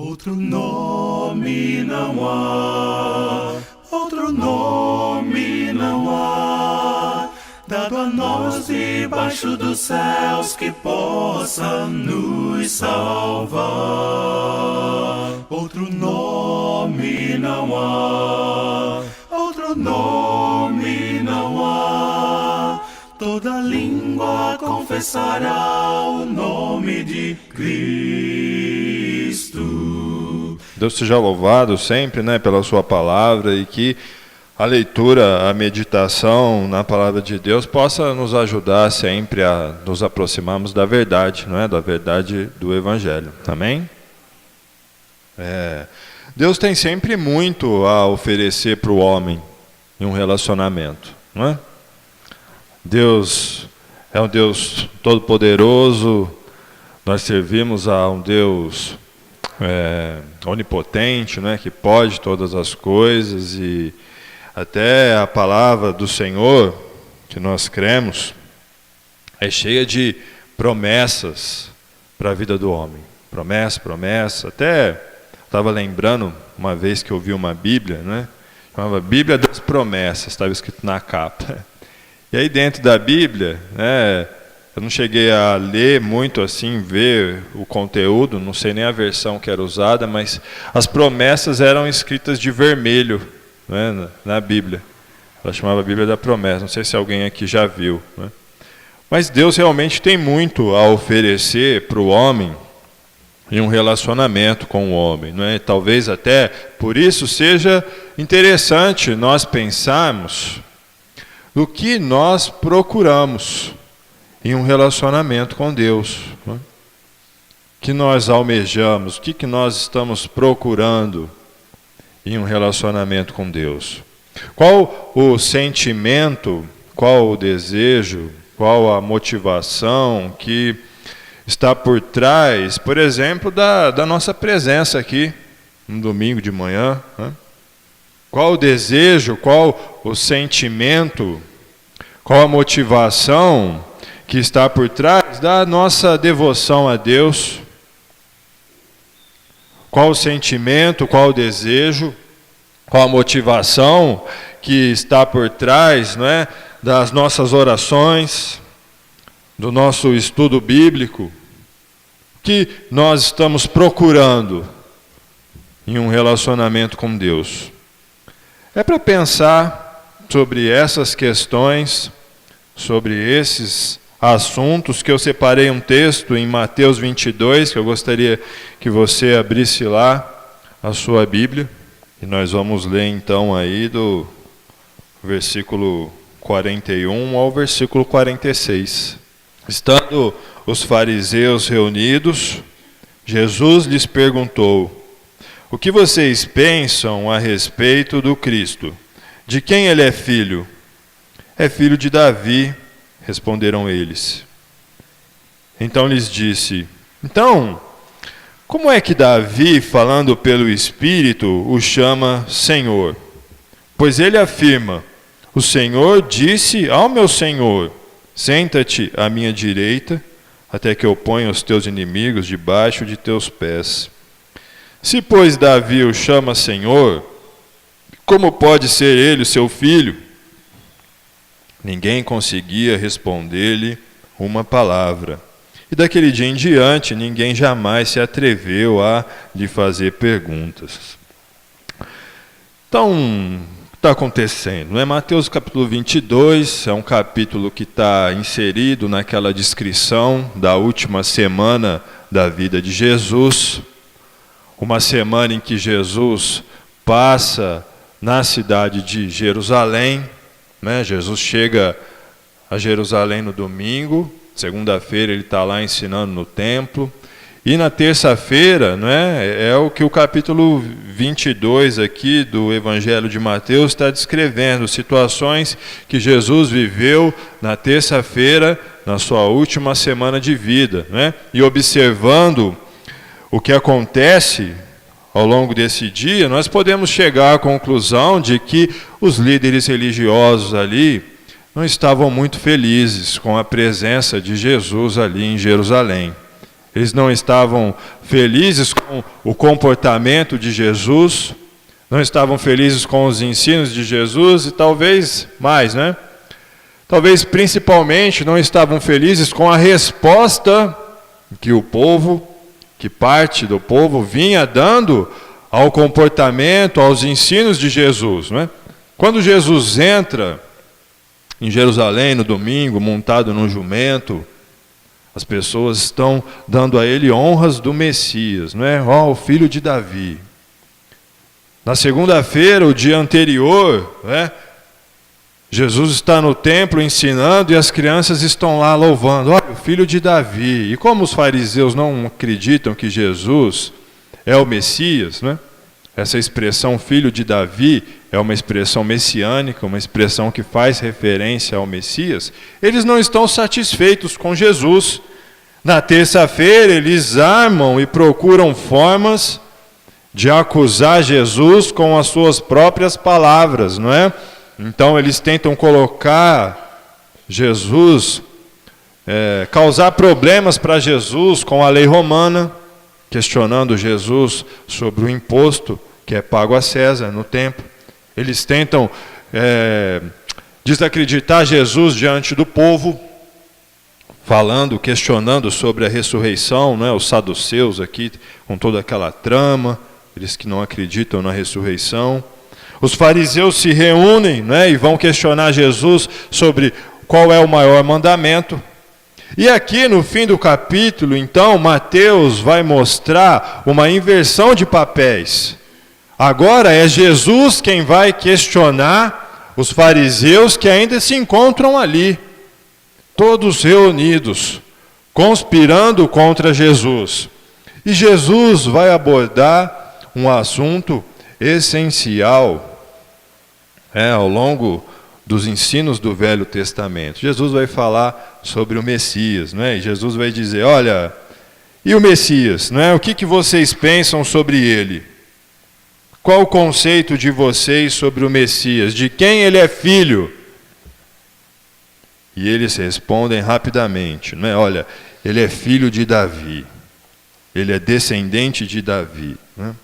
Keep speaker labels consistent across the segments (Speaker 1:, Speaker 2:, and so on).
Speaker 1: Outro nome não há, outro nome não há, dado a nós debaixo dos céus que possa nos salvar. Outro nome não há, outro nome não há, toda língua confessará o nome de Cristo.
Speaker 2: Deus seja louvado sempre, pela sua palavra, e que a leitura, a meditação na palavra de Deus possa nos ajudar sempre a nos aproximarmos da verdade, da verdade do Evangelho. Amém? Deus tem sempre muito a oferecer para o homem em um relacionamento, não é? Deus é um Deus todo-poderoso, nós servimos a um Deus onipotente, que pode todas as coisas, e até a palavra do Senhor, que nós cremos, é cheia de promessas para a vida do homem. Promessa. Até estava lembrando uma vez que eu vi uma Bíblia, chamava Bíblia das Promessas, estava escrito na capa. E aí dentro da Bíblia, eu não cheguei a ler muito assim, ver o conteúdo, não sei nem a versão que era usada, mas as promessas eram escritas de vermelho, na Bíblia. Ela chamava Bíblia da Promessa, não sei se alguém aqui já viu. Mas Deus realmente tem muito a oferecer para o homem em um relacionamento com o homem. Talvez até por isso seja interessante nós pensarmos no que nós procuramos em um relacionamento com Deus. O que nós almejamos, o que nós estamos procurando em um relacionamento com Deus. Qual o sentimento, qual o desejo, qual a motivação que está por trás, por exemplo, da nossa presença aqui, no domingo de manhã. Qual o desejo, qual o sentimento, qual a motivação que está por trás da nossa devoção a Deus? Qual o sentimento, qual o desejo, qual a motivação que está por trás, das nossas orações, do nosso estudo bíblico? O que nós estamos procurando em um relacionamento com Deus? É para pensar sobre essas questões, sobre esses assuntos, que eu separei um texto em Mateus 22, que eu gostaria que você abrisse lá a sua Bíblia, e nós vamos ler então aí do versículo 41 ao versículo 46. Estando os fariseus reunidos, Jesus lhes perguntou: o que vocês pensam a respeito do Cristo? De quem ele é filho? É filho de Davi, responderam eles. Então lhes disse: então, como é que Davi, falando pelo Espírito, o chama Senhor? Pois ele afirma: o Senhor disse ao meu Senhor: senta-te à minha direita, até que eu ponha os teus inimigos debaixo de teus pés. Se, pois, Davi o chama Senhor, como pode ser ele o seu filho? Ninguém conseguia responder-lhe uma palavra. E daquele dia em diante, ninguém jamais se atreveu a lhe fazer perguntas. Então, o que está acontecendo? Mateus capítulo 22 é um capítulo que está inserido naquela descrição da última semana da vida de Jesus. Uma semana em que Jesus passa na cidade de Jerusalém. Jesus chega a Jerusalém no domingo, segunda-feira ele está lá ensinando no templo, e na terça-feira, é o que o capítulo 22 aqui do Evangelho de Mateus está descrevendo, situações que Jesus viveu na terça-feira, na sua última semana de vida, e observando o que acontece ao longo desse dia, nós podemos chegar à conclusão de que os líderes religiosos ali não estavam muito felizes com a presença de Jesus ali em Jerusalém. Eles não estavam felizes com o comportamento de Jesus, não estavam felizes com os ensinos de Jesus e talvez mais, né? Talvez principalmente não estavam felizes com a resposta que o povo, que parte do povo vinha dando ao comportamento, aos ensinos de Jesus, né? Quando Jesus entra em Jerusalém no domingo, montado num jumento, as pessoas estão dando a ele honras do Messias, não é? Ó, o filho de Davi. Na segunda-feira, o dia anterior, né, Jesus está no templo ensinando e as crianças estão lá louvando. Olha, o filho de Davi. E como os fariseus não acreditam que Jesus é o Messias, né? Essa expressão filho de Davi é uma expressão messiânica, uma expressão que faz referência ao Messias. Eles não estão satisfeitos com Jesus. Na terça-feira, eles armam e procuram formas de acusar Jesus com as suas próprias palavras, não é? Então eles tentam colocar Jesus, causar problemas para Jesus com a lei romana, questionando Jesus sobre o imposto que é pago a César no templo. Eles tentam desacreditar Jesus diante do povo, questionando sobre a ressurreição, né? Os saduceus aqui com toda aquela trama, eles que não acreditam na ressurreição. Os fariseus se reúnem, né, e vão questionar Jesus sobre qual é o maior mandamento. E aqui no fim do capítulo, então, Mateus vai mostrar uma inversão de papéis. Agora é Jesus quem vai questionar os fariseus que ainda se encontram ali, todos reunidos, conspirando contra Jesus. E Jesus vai abordar um assunto essencial ao longo dos ensinos do Velho Testamento. Jesus vai falar sobre o Messias, não é? E Jesus vai dizer, olha, e o Messias, não é? O que vocês pensam sobre ele? Qual o conceito de vocês sobre o Messias? De quem ele é filho? E eles respondem rapidamente, não é? Olha, ele é filho de Davi. Ele é descendente de Davi, né?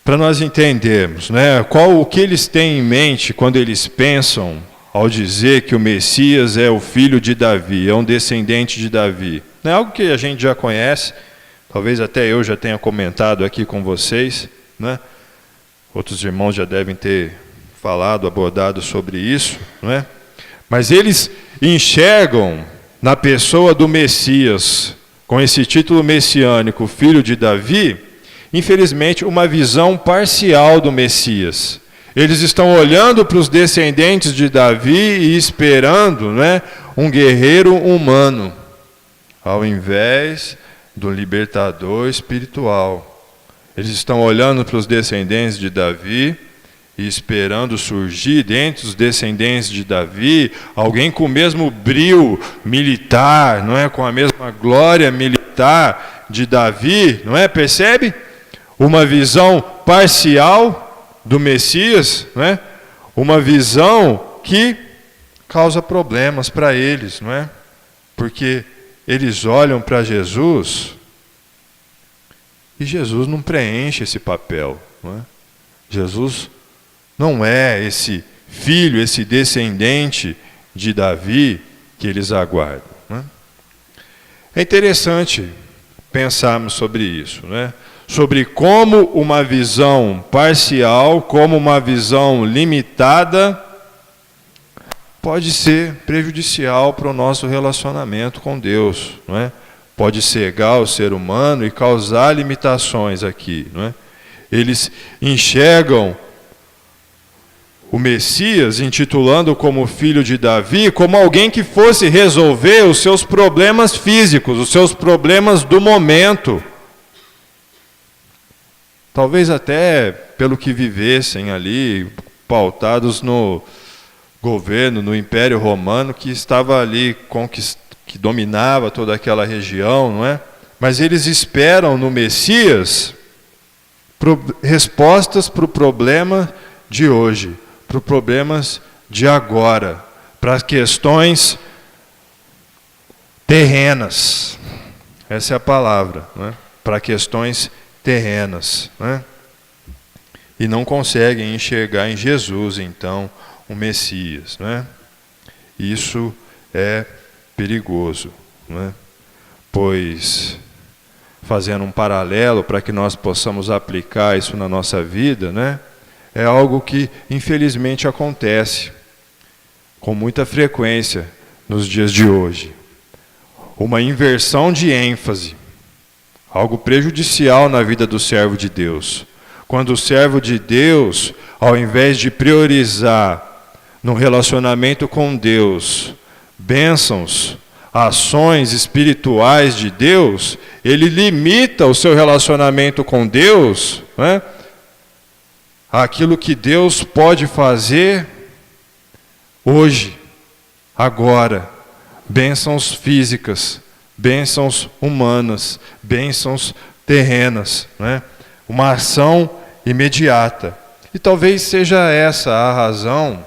Speaker 2: Para nós entendermos, né, o que eles têm em mente quando eles pensam ao dizer que o Messias é o filho de Davi, é um descendente de Davi. É algo que a gente já conhece, talvez até eu já tenha comentado aqui com vocês, né? Outros irmãos já devem ter falado, abordado sobre isso, não é? Mas eles enxergam na pessoa do Messias, com esse título messiânico, filho de Davi, infelizmente, uma visão parcial do Messias. Eles estão olhando para os descendentes de Davi e esperando, né, um guerreiro humano, ao invés do libertador espiritual. Eles estão olhando para os descendentes de Davi e esperando surgir dentre os descendentes de Davi alguém com o mesmo brio militar, não é, com a mesma glória militar de Davi, não é? Percebe? Uma visão parcial do Messias, não é? Uma visão que causa problemas para eles, não é? Porque eles olham para Jesus e Jesus não preenche esse papel, não é? Jesus não é esse filho, esse descendente de Davi que eles aguardam, não é? É interessante pensarmos sobre isso, não é? Sobre como uma visão parcial, como uma visão limitada, pode ser prejudicial para o nosso relacionamento com Deus, não é? Pode cegar o ser humano e causar limitações aqui, não é? Eles enxergam o Messias, intitulando como filho de Davi, como alguém que fosse resolver os seus problemas físicos, os seus problemas do momento. Talvez até pelo que vivessem ali, pautados no governo, no Império Romano, que estava ali, que dominava toda aquela região, não é? Mas eles esperam no Messias respostas para o problema de hoje, para os problemas de agora, para questões terrenas. Essa é a palavra, né? Para questões terrenas, né? E não conseguem enxergar em Jesus, então, o Messias, né? Isso é perigoso, né? Pois, fazendo um paralelo para que nós possamos aplicar isso na nossa vida, né? É algo que infelizmente acontece com muita frequência nos dias de hoje. Uma inversão de ênfase, algo prejudicial na vida do servo de Deus. Quando o servo de Deus, ao invés de priorizar no relacionamento com Deus, bênçãos, ações espirituais de Deus, ele limita o seu relacionamento com Deus, né, àquilo que Deus pode fazer hoje, agora. Bênçãos físicas, bênçãos humanas, bênçãos terrenas, né? Uma ação imediata. E talvez seja essa a razão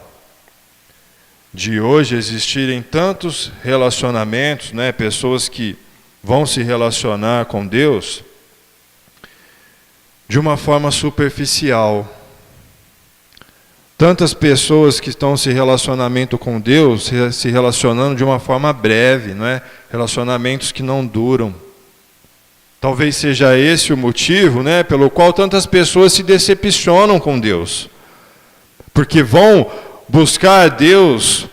Speaker 2: de hoje existirem tantos relacionamentos, né? Pessoas que vão se relacionar com Deus de uma forma superficial. Tantas pessoas que estão se relacionamento com Deus, se relacionando de uma forma breve, não é? Relacionamentos que não duram. Talvez seja esse o motivo, né, pelo qual tantas pessoas se decepcionam com Deus. Porque vão buscar a Deus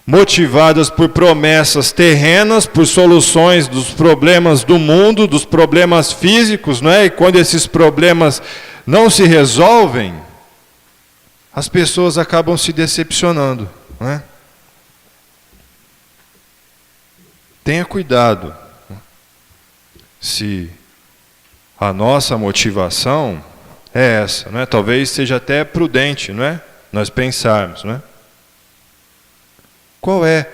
Speaker 2: motivadas por promessas terrenas, por soluções dos problemas do mundo, dos problemas físicos, não é? E quando esses problemas não se resolvem, as pessoas acabam se decepcionando, não é? Tenha cuidado. Se a nossa motivação é essa, não é? Talvez seja até prudente, não é? Nós pensarmos, não é? Qual é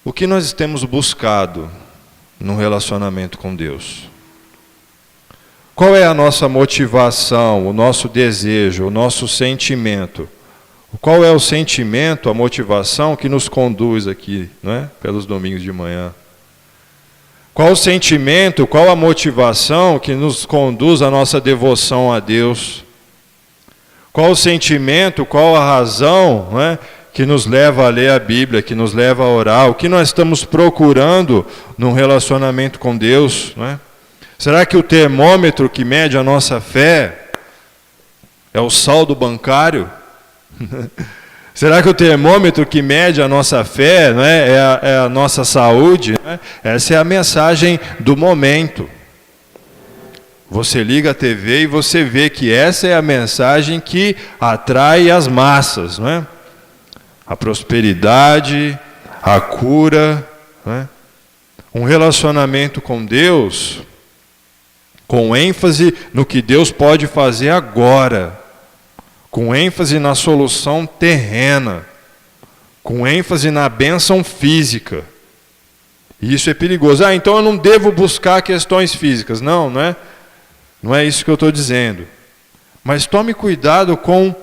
Speaker 2: o que nós temos buscado no relacionamento com Deus? Qual é a nossa motivação, o nosso desejo, o nosso sentimento? Qual é o sentimento, a motivação que nos conduz aqui, não é? Pelos domingos de manhã? Qual o sentimento, qual a motivação que nos conduz à nossa devoção a Deus? Qual o sentimento, qual a razão, não é, que nos leva a ler a Bíblia, que nos leva a orar? O que nós estamos procurando num relacionamento com Deus, não é? Será que o termômetro que mede a nossa fé é o saldo bancário? Será que o termômetro que mede a nossa fé, não é, é a nossa saúde? Não é? Essa é a mensagem do momento. Você liga a TV e você vê que essa é a mensagem que atrai as massas, não é? A prosperidade, a cura, não é? Um relacionamento com Deus, com ênfase no que Deus pode fazer agora, com ênfase na solução terrena, com ênfase na bênção física. E isso é perigoso. Então eu não devo buscar questões físicas. Não, não é? Não é isso que eu estou dizendo. Mas tome cuidado com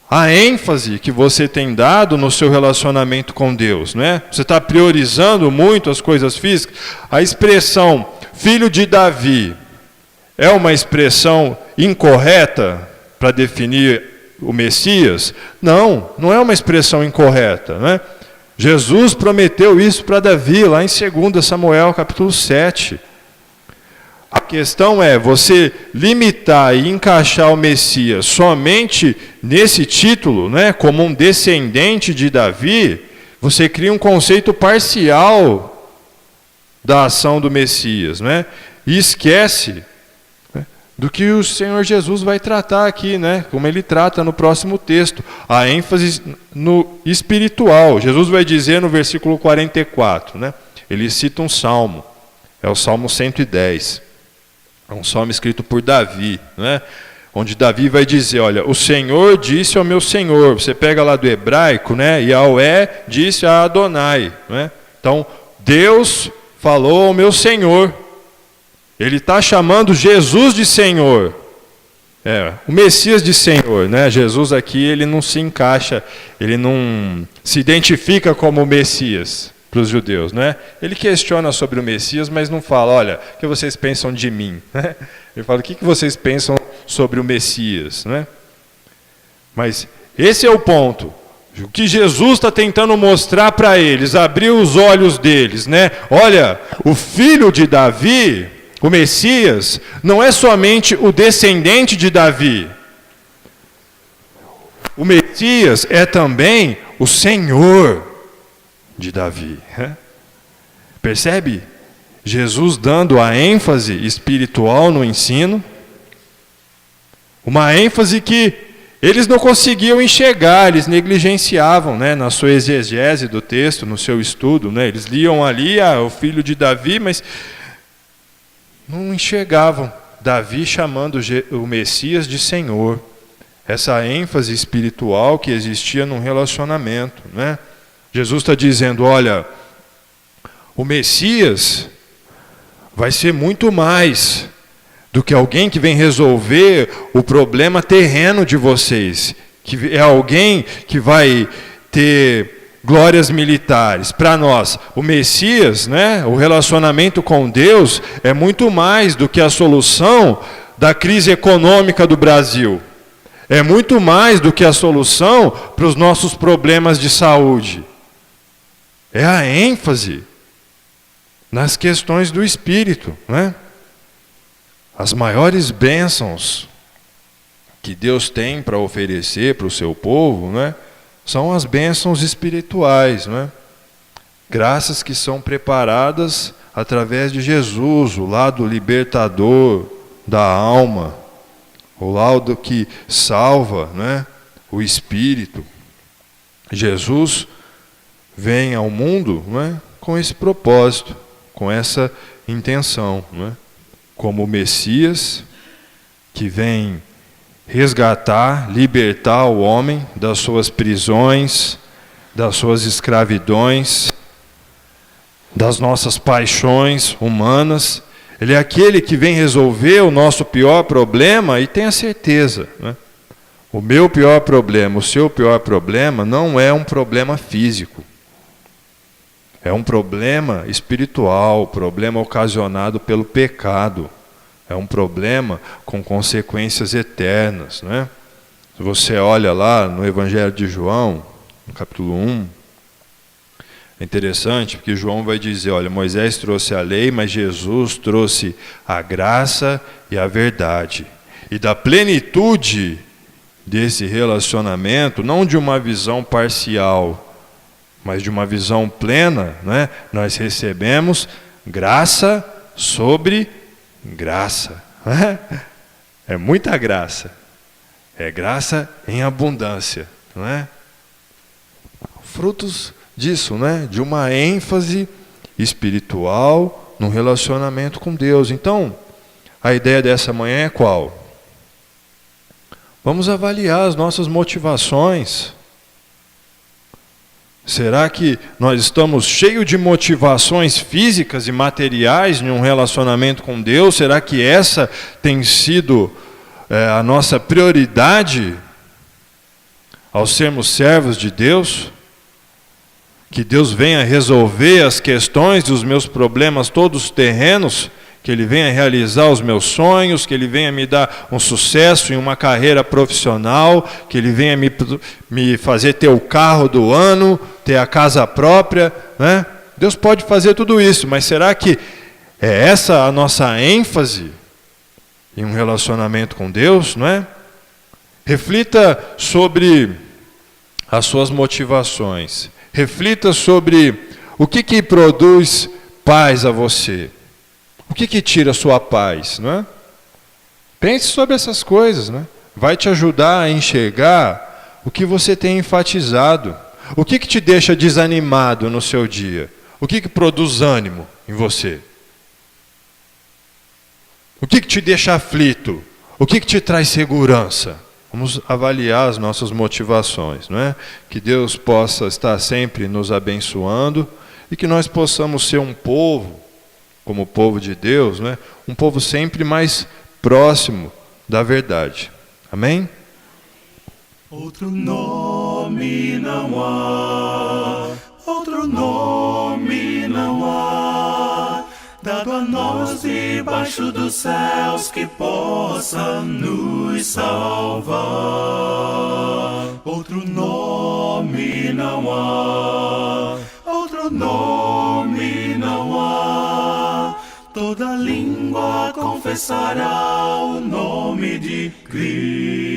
Speaker 2: a ênfase que você tem dado no seu relacionamento com Deus, não é? Você está priorizando muito as coisas físicas. A expressão filho de Davi é uma expressão incorreta para definir o Messias? Não, não é uma expressão incorreta, não é? Jesus prometeu isso para Davi, lá em 2 Samuel capítulo 7. A questão é você limitar e encaixar o Messias somente nesse título, né, como um descendente de Davi, você cria um conceito parcial da ação do Messias, né, e esquece do que o Senhor Jesus vai tratar aqui, né? Como ele trata no próximo texto, a ênfase no espiritual. Jesus vai dizer no versículo 44, né? Ele cita um salmo, é o Salmo 110. É um salmo escrito por Davi, né? Onde Davi vai dizer, olha, o Senhor disse ao meu Senhor. Você pega lá do hebraico, né? Yahweh disse a Adonai, né? Então, Deus falou ao meu Senhor. Ele está chamando Jesus de Senhor. O Messias de Senhor, né? Jesus aqui, ele não se encaixa, ele não se identifica como o Messias. para os judeus, né? Ele questiona sobre o Messias, mas não fala, olha, o que vocês pensam de mim? Ele fala, o que vocês pensam sobre o Messias, né? Mas esse é o ponto. O que Jesus está tentando mostrar para eles, abrir os olhos deles, né? Olha, o filho de Davi, o Messias, não é somente o descendente de Davi. O Messias é também o Senhor de Davi. Percebe? Jesus dando a ênfase espiritual no ensino, uma ênfase que eles não conseguiam enxergar, eles negligenciavam, né, na sua exegese do texto, no seu estudo, né, eles liam ali o filho de Davi, mas não enxergavam Davi chamando o Messias de Senhor. Essa ênfase espiritual que existia num relacionamento, né? Jesus está dizendo, olha, o Messias vai ser muito mais do que alguém que vem resolver o problema terreno de vocês, que é alguém que vai ter glórias militares. Para nós, o Messias, né, o relacionamento com Deus é muito mais do que a solução da crise econômica do Brasil. É muito mais do que a solução para os nossos problemas de saúde. É a ênfase nas questões do Espírito, né? As maiores bênçãos que Deus tem para oferecer para o seu povo, né, são as bênçãos espirituais, né? Graças que são preparadas através de Jesus, o lado libertador da alma, o lado que salva, né, o espírito. Jesus vem ao mundo, né, com esse propósito, com essa intenção, né? Como o Messias, que vem resgatar, libertar o homem das suas prisões, das suas escravidões, das nossas paixões humanas. Ele é aquele que vem resolver o nosso pior problema, e tenha certeza, né? O meu pior problema, o seu pior problema, não é um problema físico. É um problema espiritual, problema ocasionado pelo pecado. É um problema com consequências eternas, né? Se você olha lá no Evangelho de João, no capítulo 1, é interessante porque João vai dizer, olha, Moisés trouxe a lei, mas Jesus trouxe a graça e a verdade. E da plenitude desse relacionamento, não de uma visão parcial, mas de uma visão plena, né, nós recebemos graça sobre graça. É muita graça. É graça em abundância, não é? Frutos disso, né, de uma ênfase espiritual no relacionamento com Deus. Então, a ideia dessa manhã é qual? Vamos avaliar as nossas motivações. Será que nós estamos cheios de motivações físicas e materiais em um relacionamento com Deus? Será que essa tem sido a nossa prioridade ao sermos servos de Deus? Que Deus venha resolver as questões dos meus problemas todos terrenos? Que Ele venha realizar os meus sonhos, que Ele venha me dar um sucesso em uma carreira profissional, que Ele venha me fazer ter o carro do ano, ter a casa própria, né? Deus pode fazer tudo isso, mas será que é essa a nossa ênfase em um relacionamento com Deus, não é? Reflita sobre as suas motivações, reflita sobre o que produz paz a você. O que tira a sua paz, não é? Pense sobre essas coisas, né? Vai te ajudar a enxergar o que você tem enfatizado. O que te deixa desanimado no seu dia? O que produz ânimo em você? O que te deixa aflito? O que te traz segurança? Vamos avaliar as nossas motivações, não é? Que Deus possa estar sempre nos abençoando e que nós possamos ser um povo, como povo de Deus, né? Um povo sempre mais próximo da verdade. Amém?
Speaker 1: Outro nome não há, outro nome debaixo dos céus que possa nos salvar. Outro nome não há, outro nome não há. Toda língua confessará o nome de Cristo.